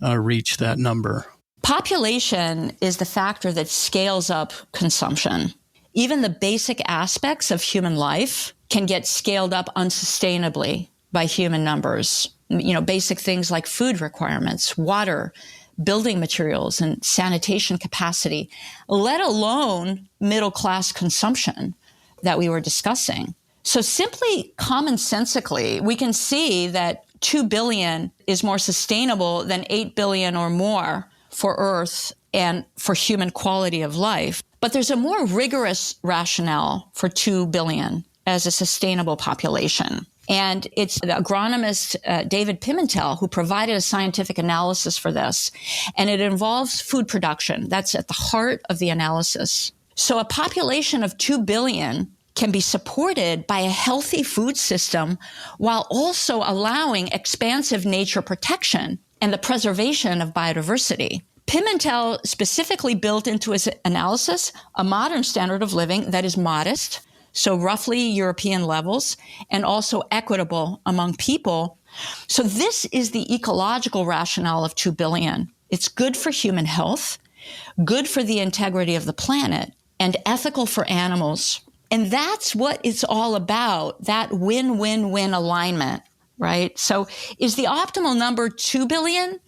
reach that number? Population is the factor that scales up consumption. Even the basic aspects of human life can get scaled up unsustainably by human numbers. You know, basic things like food requirements, water, building materials, and sanitation capacity, let alone middle-class consumption that we were discussing. So simply commonsensically, we can see that 2 billion is more sustainable than 8 billion or more for Earth and for human quality of life. But there's a more rigorous rationale for 2 billion as a sustainable population. And it's the agronomist David Pimentel who provided a scientific analysis for this. And it involves food production. That's at the heart of the analysis. So a population of 2 billion can be supported by a healthy food system while also allowing expansive nature protection and the preservation of biodiversity. Pimentel specifically built into his analysis a modern standard of living that is modest, so roughly European levels, and also equitable among people. So this is the ecological rationale of 2 billion. It's good for human health, good for the integrity of the planet, and ethical for animals. And that's what it's all about, that win-win-win alignment, right? So is the optimal number 2 billion?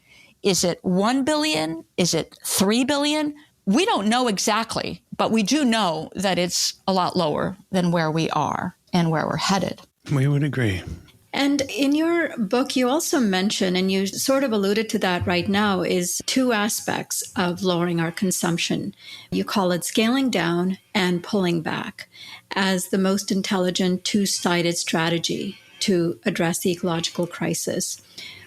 Is it 1 billion? Is it 3 billion? We don't know exactly, but we do know that it's a lot lower than where we are and where we're headed. We would agree. And in your book, you also mention, and you sort of alluded to that right now, is 2 aspects of lowering our consumption. You call it scaling down and pulling back as the most intelligent 2-sided strategy to address the ecological crisis.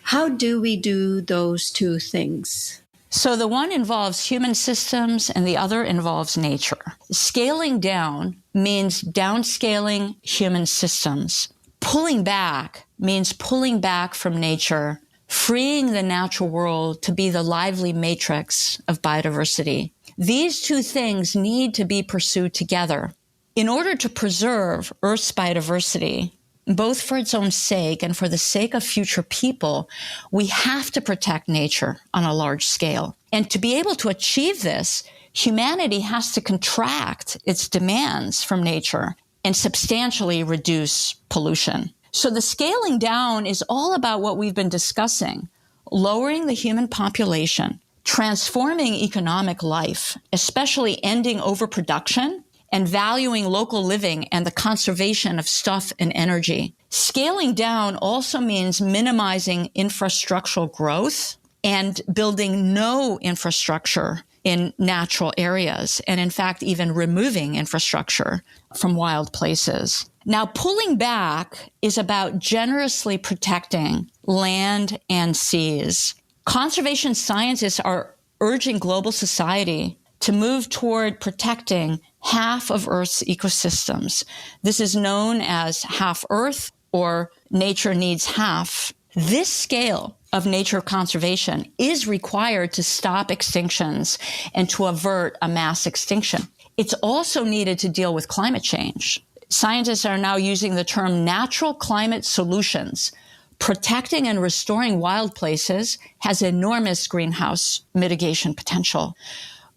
How do we do those 2 things? So the one involves human systems and the other involves nature. Scaling down means downscaling human systems. Pulling back means pulling back from nature, freeing the natural world to be the lively matrix of biodiversity. These 2 things need to be pursued together. In order to preserve Earth's biodiversity, both for its own sake and for the sake of future people, we have to protect nature on a large scale. And to be able to achieve this, humanity has to contract its demands from nature and substantially reduce pollution. So the scaling down is all about what we've been discussing, lowering the human population, transforming economic life, especially ending overproduction, and valuing local living and the conservation of stuff and energy. Scaling down also means minimizing infrastructural growth and building no infrastructure in natural areas, and in fact, even removing infrastructure from wild places. Now, pulling back is about generously protecting land and seas. Conservation scientists are urging global society to move toward protecting half of Earth's ecosystems. This is known as half Earth or nature needs half. This scale of nature conservation is required to stop extinctions and to avert a mass extinction. It's also needed to deal with climate change. Scientists are now using the term natural climate solutions. Protecting and restoring wild places has enormous greenhouse mitigation potential,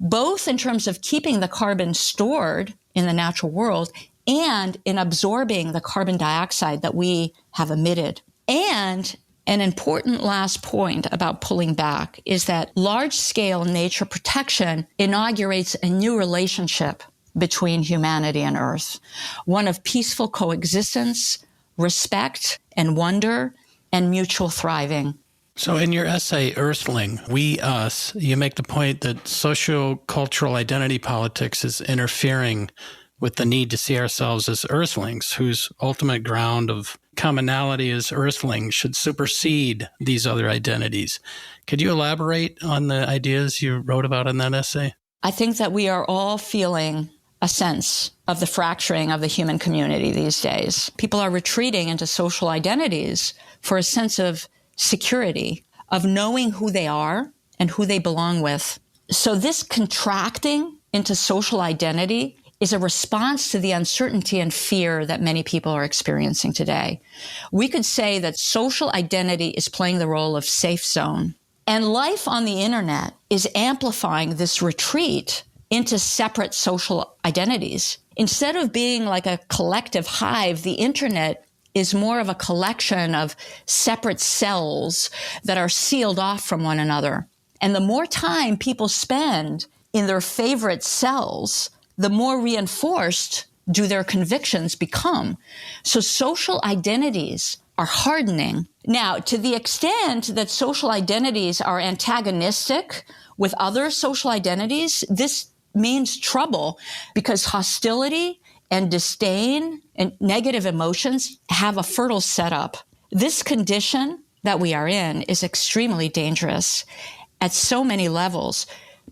both in terms of keeping the carbon stored in the natural world and in absorbing the carbon dioxide that we have emitted. And an important last point about pulling back is that large-scale nature protection inaugurates a new relationship between humanity and Earth, one of peaceful coexistence, respect and wonder, and mutual thriving. So in your essay, Earthling, We, Us, you make the point that socio-cultural identity politics is interfering with the need to see ourselves as Earthlings, whose ultimate ground of commonality as Earthlings should supersede these other identities. Could you elaborate on the ideas you wrote about in that essay? I think that we are all feeling a sense of the fracturing of the human community these days. People are retreating into social identities for a sense of security, of knowing who they are and who they belong with. So this contracting into social identity is a response to the uncertainty and fear that many people are experiencing today. We could say that social identity is playing the role of safe zone. And life on the internet is amplifying this retreat into separate social identities. Instead of being like a collective hive, the internet is more of a collection of separate cells that are sealed off from one another. And the more time people spend in their favorite cells, the more reinforced do their convictions become. So social identities are hardening. Now, to the extent that social identities are antagonistic with other social identities, this means trouble because hostility and disdain and negative emotions have a fertile setup. This condition that we are in is extremely dangerous at so many levels.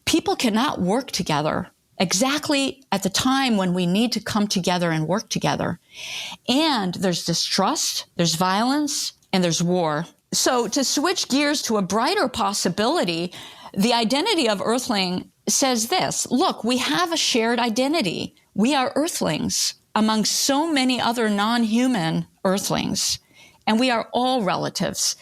People cannot work together exactly at the time when we need to come together and work together. And there's distrust, there's violence, and there's war. So to switch gears to a brighter possibility, the identity of Earthling says this: look, we have a shared identity. We are Earthlings among so many other non-human Earthlings, and we are all relatives.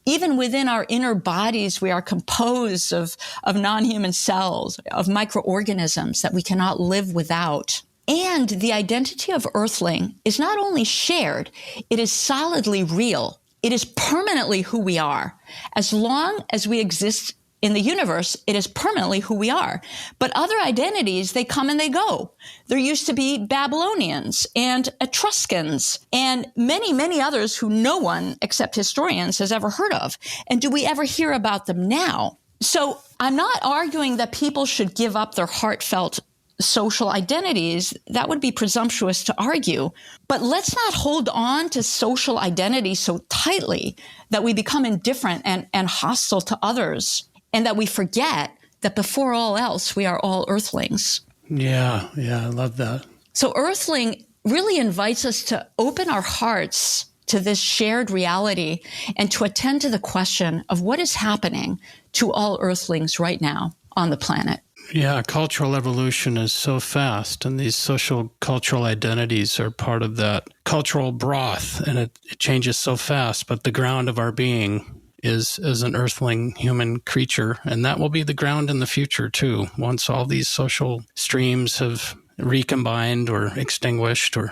Even within our inner bodies, we are composed of non-human cells, of microorganisms that we cannot live without. And the identity of Earthling is not only shared, it is solidly real. It is permanently who we are. As long as we exist in the universe, it is permanently who we are. But other identities, they come and they go. There used to be Babylonians and Etruscans and many, many others who no one except historians has ever heard of. And do we ever hear about them now? So I'm not arguing that people should give up their heartfelt social identities. That would be presumptuous to argue. But let's not hold on to social identity so tightly that we become indifferent and hostile to others, and that we forget that before all else, we are all Earthlings. Yeah, I love that. So Earthling really invites us to open our hearts to this shared reality and to attend to the question of what is happening to all Earthlings right now on the planet. Yeah, cultural evolution is so fast, and these social cultural identities are part of that cultural broth, and it changes so fast. But the ground of our being is as an Earthling human creature, and that will be the ground in the future too, once all these social streams have recombined or extinguished or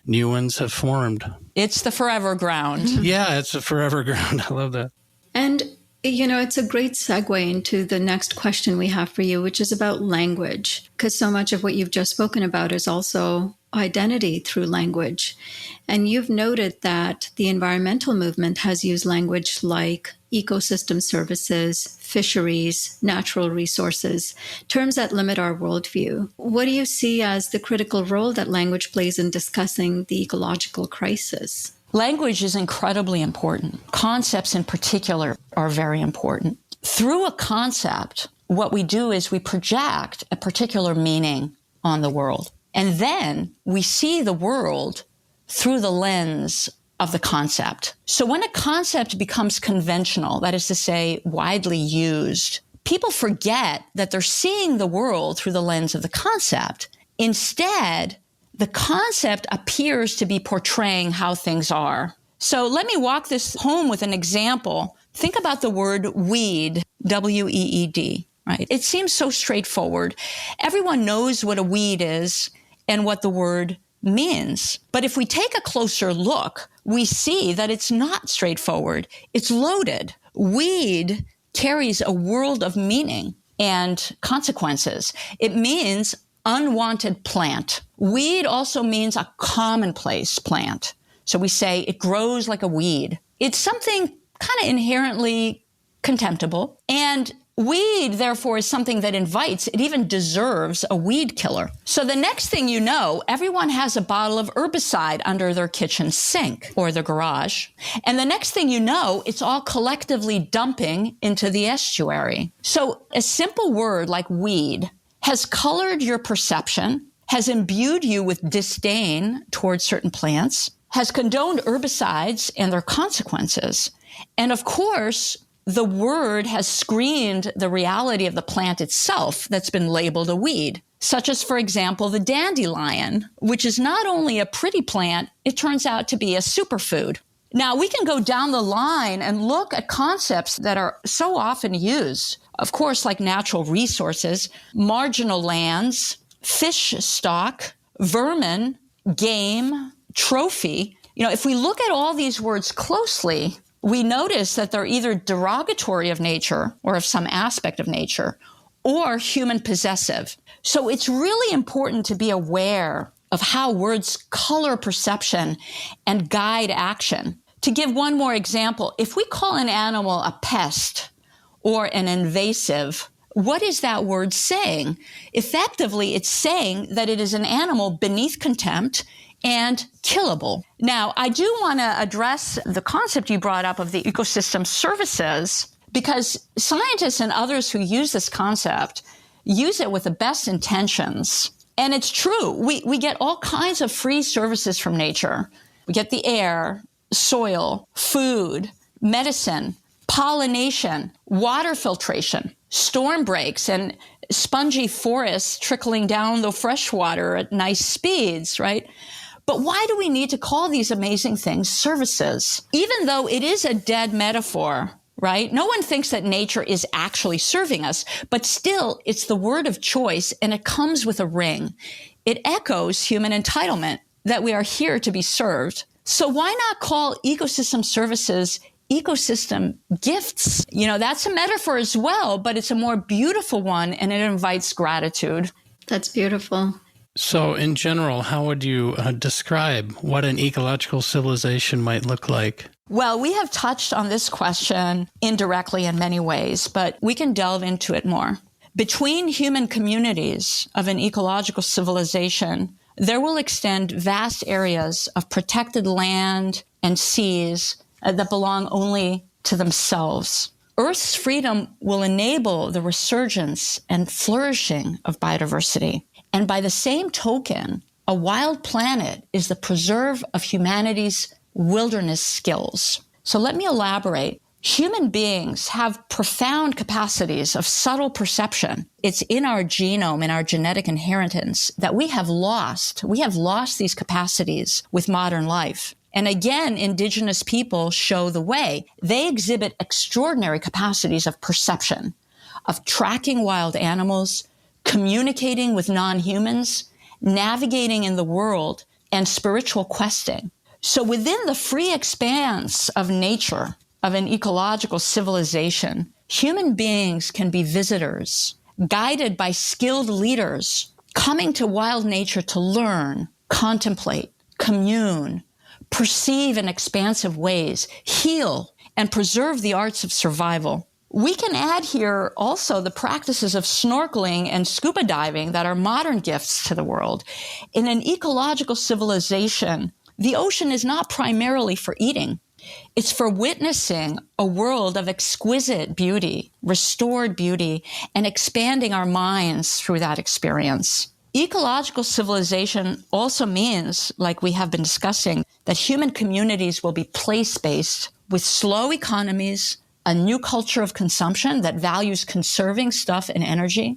new ones have formed. It's the forever ground. Yeah, it's a forever ground. I love that. And it's a great segue into the next question we have for you, which is about language, because so much of what you've just spoken about is also identity through language. And you've noted that the environmental movement has used language like ecosystem services, fisheries, natural resources, terms that limit our worldview. What do you see as the critical role that language plays in discussing the ecological crisis? Language is incredibly important. Concepts in particular are very important. Through a concept, what we do is we project a particular meaning on the world. And then we see the world through the lens of the concept. So when a concept becomes conventional, that is to say, widely used, people forget that they're seeing the world through the lens of the concept. Instead, the concept appears to be portraying how things are. So let me walk this home with an example. Think about the word weed, W-E-E-D, right? It seems so straightforward. Everyone knows what a weed is and what the word means. But if we take a closer look, we see that it's not straightforward. It's loaded. Weed carries a world of meaning and consequences. It means unwanted plant. Weed also means a commonplace plant. So we say it grows like a weed. It's something kind of inherently contemptible. And weed, therefore, is something that invites, it even deserves a weed killer. So the next thing you know, everyone has a bottle of herbicide under their kitchen sink or their garage. And the next thing you know, it's all collectively dumping into the estuary. So a simple word like weed has colored your perception, has imbued you with disdain towards certain plants, has condoned herbicides and their consequences. And of course, the word has screened the reality of the plant itself that's been labeled a weed, such as, for example, the dandelion, which is not only a pretty plant, it turns out to be a superfood. Now, we can go down the line and look at concepts that are so often used, of course, like natural resources, marginal lands, fish stock, vermin, game, trophy. If we look at all these words closely, we notice that they're either derogatory of nature or of some aspect of nature, or human possessive. So it's really important to be aware of how words color perception and guide action. To give one more example, if we call an animal a pest or an invasive, what is that word saying? Effectively, it's saying that it is an animal beneath contempt and killable. Now, I do want to address the concept you brought up of the ecosystem services, because scientists and others who use this concept use it with the best intentions. And it's true. We get all kinds of free services from nature. We get the air, soil, food, medicine, pollination, water filtration, storm breaks, and spongy forests trickling down the fresh water at nice speeds, right? But why do we need to call these amazing things services? Even though it is a dead metaphor, right? No one thinks that nature is actually serving us, but still it's the word of choice and it comes with a ring. It echoes human entitlement that we are here to be served. So why not call ecosystem services ecosystem gifts? You know, that's a metaphor as well, but it's a more beautiful one and it invites gratitude. That's beautiful. So in general, how would you describe what an ecological civilization might look like? Well, we have touched on this question indirectly in many ways, but we can delve into it more. Between human communities of an ecological civilization, there will extend vast areas of protected land and seas that belong only to themselves. Earth's freedom will enable the resurgence and flourishing of biodiversity. And by the same token, a wild planet is the preserve of humanity's wilderness skills. So let me elaborate. Human beings have profound capacities of subtle perception. It's in our genome, in our genetic inheritance, that we have lost. We have lost these capacities with modern life. And again, Indigenous people show the way. They exhibit extraordinary capacities of perception, of tracking wild animals, communicating with nonhumans, navigating in the world, and spiritual questing. So within the free expanse of nature, of an ecological civilization, human beings can be visitors, guided by skilled leaders, coming to wild nature to learn, contemplate, commune, perceive in expansive ways, heal, and preserve the arts of survival. We can add here also the practices of snorkeling and scuba diving that are modern gifts to the world. In an ecological civilization, the ocean is not primarily for eating. It's for witnessing a world of exquisite beauty, restored beauty, and expanding our minds through that experience. Ecological civilization also means, like we have been discussing, that human communities will be place-based with slow economies, a new culture of consumption that values conserving stuff and energy,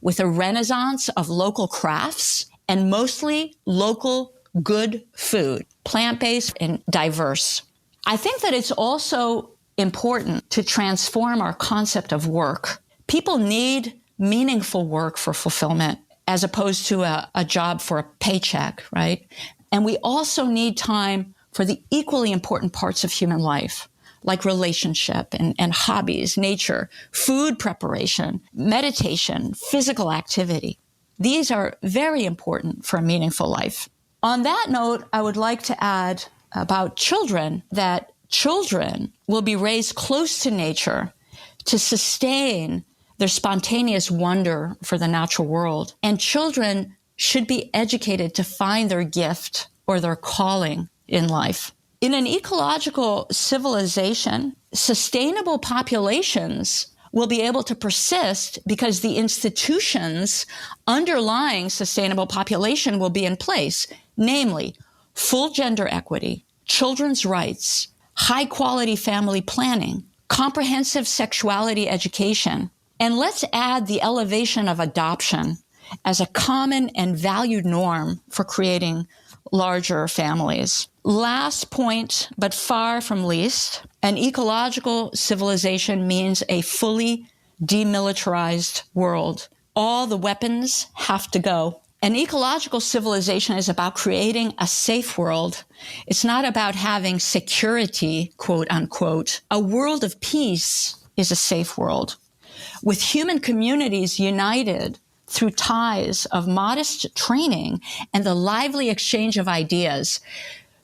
with a renaissance of local crafts, and mostly local good food, plant-based and diverse. I think that it's also important to transform our concept of work. People need meaningful work for fulfillment as opposed to a job for a paycheck, right? And we also need time for the equally important parts of human life, like relationship and hobbies, nature, food preparation, meditation, physical activity. These are very important for a meaningful life. On that note, I would like to add about children that children will be raised close to nature to sustain their spontaneous wonder for the natural world. And children should be educated to find their gift or their calling in life. In an ecological civilization, sustainable populations will be able to persist because the institutions underlying sustainable population will be in place, namely full gender equity, children's rights, high-quality family planning, comprehensive sexuality education, and let's add the elevation of adoption as a common and valued norm for creating larger families. Last point, but far from least, an ecological civilization means a fully demilitarized world. All the weapons have to go. An ecological civilization is about creating a safe world. It's not about having security, quote unquote. A world of peace is a safe world. With human communities united through ties of modest training and the lively exchange of ideas.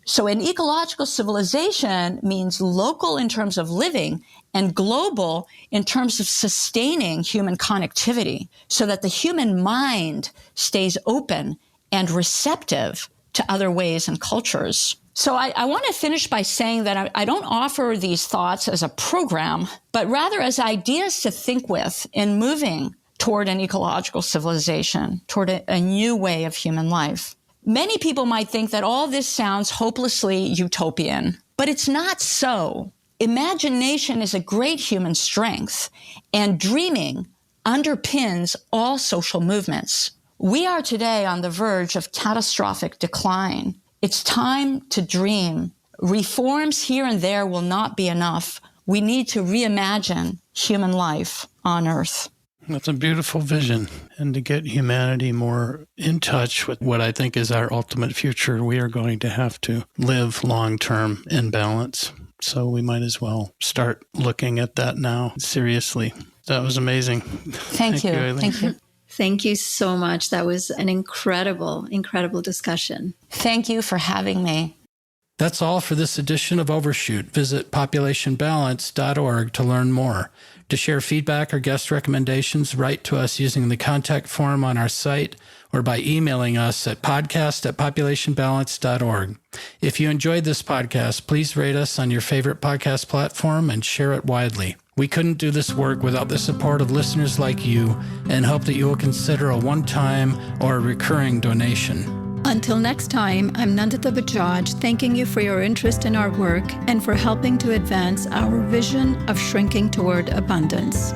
So an ecological civilization means local in terms of living and global in terms of sustaining human connectivity so that the human mind stays open and receptive to other ways and cultures. So I want to finish by saying that I don't offer these thoughts as a program, but rather as ideas to think with in moving toward an ecological civilization, toward a new way of human life. Many people might think that all this sounds hopelessly utopian, but it's not so. Imagination is a great human strength, and dreaming underpins all social movements. We are today on the verge of catastrophic decline. It's time to dream. Reforms here and there will not be enough. We need to reimagine human life on Earth. That's a beautiful vision. And to get humanity more in touch with what I think is our ultimate future, we are going to have to live long-term in balance. So we might as well start looking at that now seriously. That was amazing. Thank you. Eileen. Thank you. Thank you so much. That was an incredible, incredible discussion. Thank you for having me. That's all for this edition of Overshoot. Visit populationbalance.org to learn more. To share feedback or guest recommendations, write to us using the contact form on our site or by emailing us at podcast@populationbalance.org. If you enjoyed this podcast, please rate us on your favorite podcast platform and share it widely. We couldn't do this work without the support of listeners like you, and hope that you will consider a one-time or a recurring donation. Until next time, I'm Nandita Bajaj, thanking you for your interest in our work and for helping to advance our vision of shrinking toward abundance.